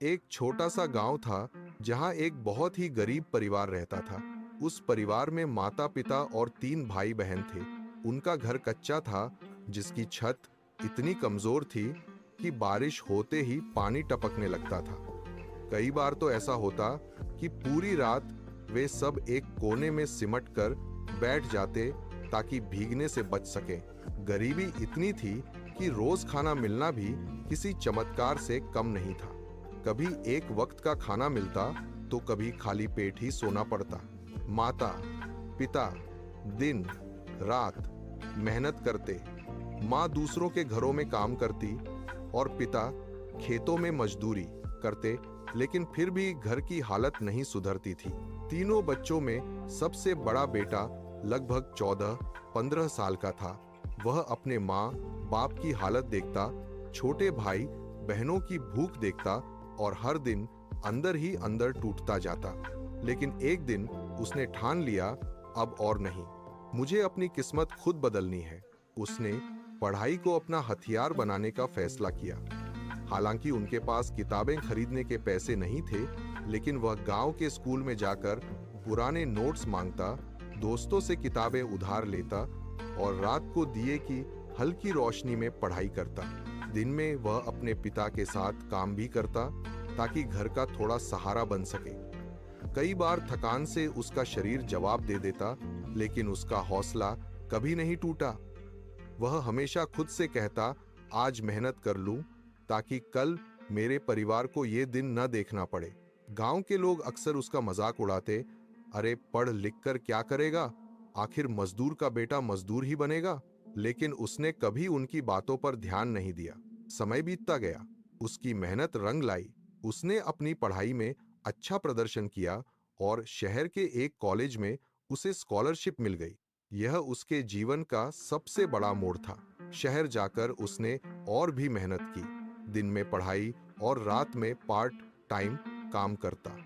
एक छोटा सा गांव था जहां एक बहुत ही गरीब परिवार रहता था। उस परिवार में माता पिता और 3 भाई बहन थे। उनका घर कच्चा था, जिसकी छत इतनी कमजोर थी कि बारिश होते ही पानी टपकने लगता था। कई बार तो ऐसा होता कि पूरी रात वे सब एक कोने में सिमट कर बैठ जाते ताकि भीगने से बच सके। गरीबी इतनी थी कि रोज खाना मिलना भी किसी चमत्कार से कम नहीं था। कभी एक वक्त का खाना मिलता तो कभी खाली पेट ही सोना पड़ता। माता पिता दिन रात मेहनत करते। माँ दूसरों के घरों में काम करती और पिता खेतों में मजदूरी करते, लेकिन फिर भी घर की हालत नहीं सुधरती थी। तीनों बच्चों में सबसे बड़ा बेटा लगभग 14-15 साल का था। वह अपने माँ बाप की हालत देखता, छोटे भाई बहनों की भूख देखता और हर दिन अंदर ही अंदर टूटता जाता। लेकिन एक दिन उसने ठान लिया, अब और नहीं, मुझे अपनी किस्मत खुद बदलनी है। उसने पढ़ाई को अपना हथियार बनाने का फैसला किया। हालांकि उनके पास किताबें खरीदने के पैसे नहीं थे, लेकिन वह गांव के स्कूल में जाकर पुराने नोट्स मांगता, दोस्तों से किताबें उधार लेता और रात को दिए की हल्की रोशनी में पढ़ाई करता। दिन में वह अपने पिता के साथ काम भी करता ताकि घर का थोड़ा सहारा बन सके। कई बार थकान से उसका शरीर जवाब दे देता, लेकिन उसका हौसला कभी नहीं टूटा। वह हमेशा खुद से कहता, आज मेहनत कर लूं ताकि कल मेरे परिवार को ये दिन न देखना पड़े। गांव के लोग अक्सर उसका मजाक उड़ाते, अरे पढ़ लिख कर क्या करेगा, आखिर मजदूर का बेटा मजदूर ही बनेगा। लेकिन उसने कभी उनकी बातों पर ध्यान नहीं दिया। समय बीतता गया, उसकी मेहनत रंग लाई। उसने अपनी पढ़ाई में अच्छा प्रदर्शन किया और शहर के एक कॉलेज में उसे स्कॉलरशिप मिल गई। यह उसके जीवन का सबसे बड़ा मोड़ था। शहर जाकर उसने और भी मेहनत की, दिन में पढ़ाई और रात में पार्ट टाइम काम करता।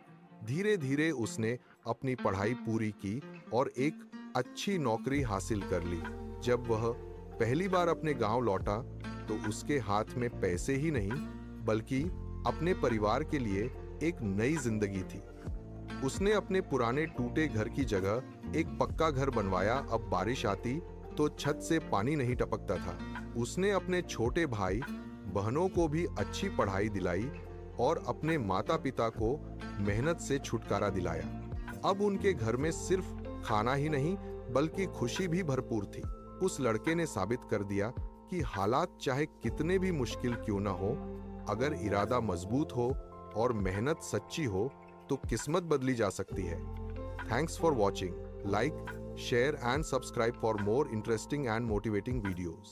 धीरे धीरे उसने अपनी पढ़ाई पूरी की और एक अच्छी नौकरी हासिल कर ली। जब वह पहली बार अपने गांव लौटा तो उसके हाथ में पैसे ही नहीं, बल्कि अपने परिवार के लिए एक नई जिंदगी थी। उसने अपने पुराने टूटे घर की जगह एक पक्का घर बनवाया। अब बारिश आती तो छत से पानी नहीं टपकता था। उसने अपने छोटे भाई बहनों को भी अच्छी पढ़ाई दिलाई और अपने माता पिता को मेहनत से छुटकारा दिलाया। अब उनके घर में सिर्फ खाना ही नहीं, बल्कि खुशी भी भरपूर थी। उस लड़के ने साबित कर दिया कि हालात चाहे कितने भी मुश्किल क्यों ना हो, अगर इरादा मजबूत हो और मेहनत सच्ची हो तो किस्मत बदली जा सकती है। Thanks for watching. Like, share and subscribe for more interesting and motivating videos.